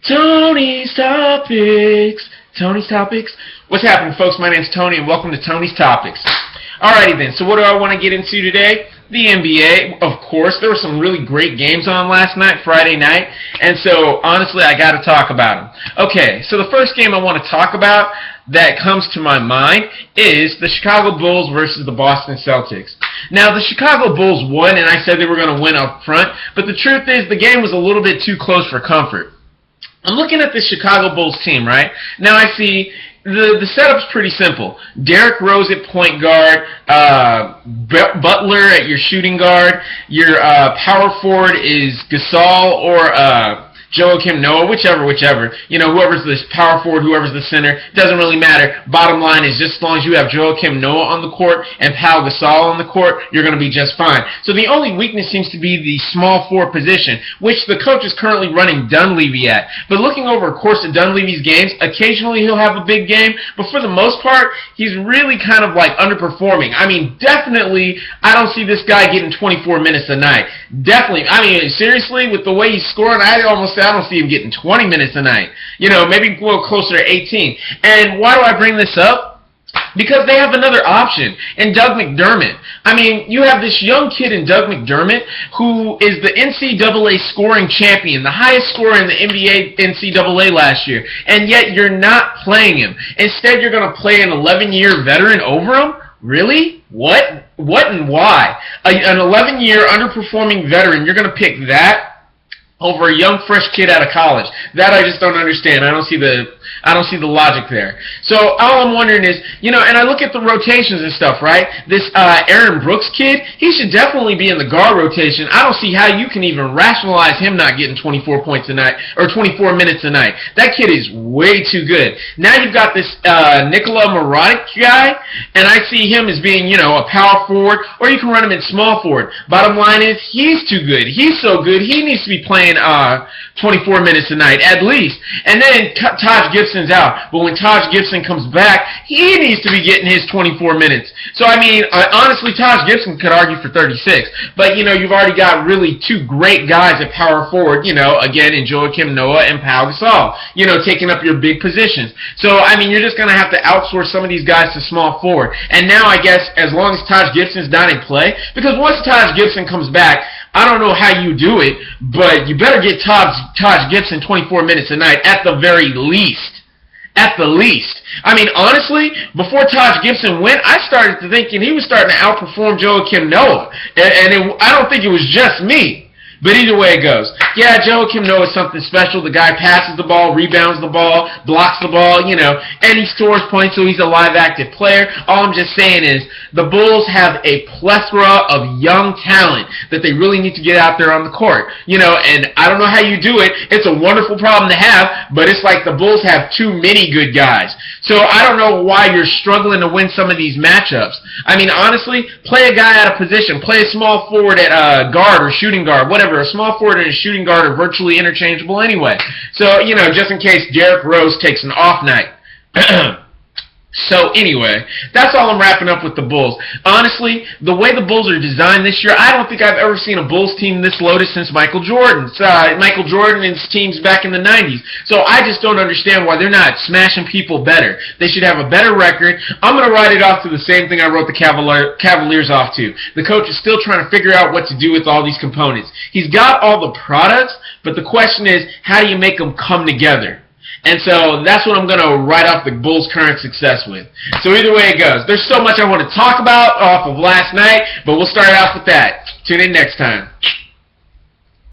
Tony's Topics. Tony's Topics. What's happening, folks? My name's Tony, and welcome to Tony's Topics. Alrighty then, so what do I want to get into today? The NBA, of course. There were some really great games on last night, Friday night, and so, honestly, I got to talk about them. Okay, so the first game I want to talk about that comes to my mind is the Chicago Bulls versus the Boston Celtics. Now, the Chicago Bulls won, and I said they were going to win up front, but the truth is the game was a little bit too close for comfort. I'm looking at the Chicago Bulls team, right? Now I see the setup's pretty simple. Derrick Rose at point guard, Butler at your shooting guard, your power forward is Gasol or Joakim Noah, whichever. You know, whoever's the power forward, whoever's the center, doesn't really matter. Bottom line is just as long as you have Joakim Noah on the court and Pau Gasol on the court, you're going to be just fine. So the only weakness seems to be the small forward position, which the coach is currently running Dunleavy at. But looking over a course of Dunleavy's games, occasionally he'll have a big game, but for the most part, he's really kind of like underperforming. I mean, definitely, I don't see this guy getting 24 minutes a night. Definitely. I mean, seriously, with the way he's scoring, I don't see him getting 20 minutes a night. You know, maybe a little closer to 18. And why do I bring this up? Because they have another option in Doug McDermott. I mean, you have this young kid in Doug McDermott who is the NCAA scoring champion, the highest scorer in the NBA NCAA last year, and yet you're not playing him. Instead, you're going to play an 11-year veteran over him? Really? What and why? An 11-year underperforming veteran, you're going to pick that over a young fresh kid out of college? That I just don't understand. I don't see the logic there. So all I'm wondering is, you know, and I look at the rotations and stuff, right? This Aaron Brooks kid, he should definitely be in the guard rotation. I don't see how you can even rationalize him not getting 24 points a night or 24 minutes a night. That kid is way too good. Now you've got this Nikola Mirotic guy, and I see him as being, you know, a power forward, or you can run him in small forward. Bottom line is, he's too good. He's so good, he needs to be playing 24 minutes a night, at least. And then Taj Gibson's out. But when Taj Gibson comes back, he needs to be getting his 24 minutes. So, I mean, honestly, Taj Gibson could argue for 36. But, you know, you've already got really two great guys at power forward, you know, again, in Joakim Noah and Pau Gasol, you know, taking up your big positions. So, I mean, you're just going to have to outsource some of these guys to small forward. And now, I guess, as long as Taj Gibson's not in play, because once Taj Gibson comes back, I don't know how you do it, but you better get Taj Gibson 24 minutes a night at the very least. At the least. I mean, honestly, before Taj Gibson went, I started to thinking he was starting to outperform Joakim Noah. I don't think it was just me. But either way it goes. Yeah, Joakim Noah is something special. The guy passes the ball, rebounds the ball, blocks the ball, you know, and he scores points, so he's a live, active player. All I'm just saying is the Bulls have a plethora of young talent that they really need to get out there on the court. You know, and I don't know how you do it. It's a wonderful problem to have, but it's like the Bulls have too many good guys. So I don't know why you're struggling to win some of these matchups. I mean, honestly, play a guy out of position. Play a small forward at guard or shooting guard, whatever. A small forward and a shooting guard are virtually interchangeable anyway. So, you know, just in case Derrick Rose takes an off night. So, anyway, that's all I'm wrapping up with the Bulls. Honestly, the way the Bulls are designed this year, I don't think I've ever seen a Bulls team this loaded since Michael Jordan. Michael Jordan and his teams back in the 90s. So, I just don't understand why they're not smashing people better. They should have a better record. I'm going to write it off to the same thing I wrote the Cavaliers off to. The coach is still trying to figure out what to do with all these components. He's got all the products, but the question is, how do you make them come together? And so that's what I'm going to write off the Bulls' current success with. So either way it goes. There's so much I want to talk about off of last night, but we'll start off with that. Tune in next time.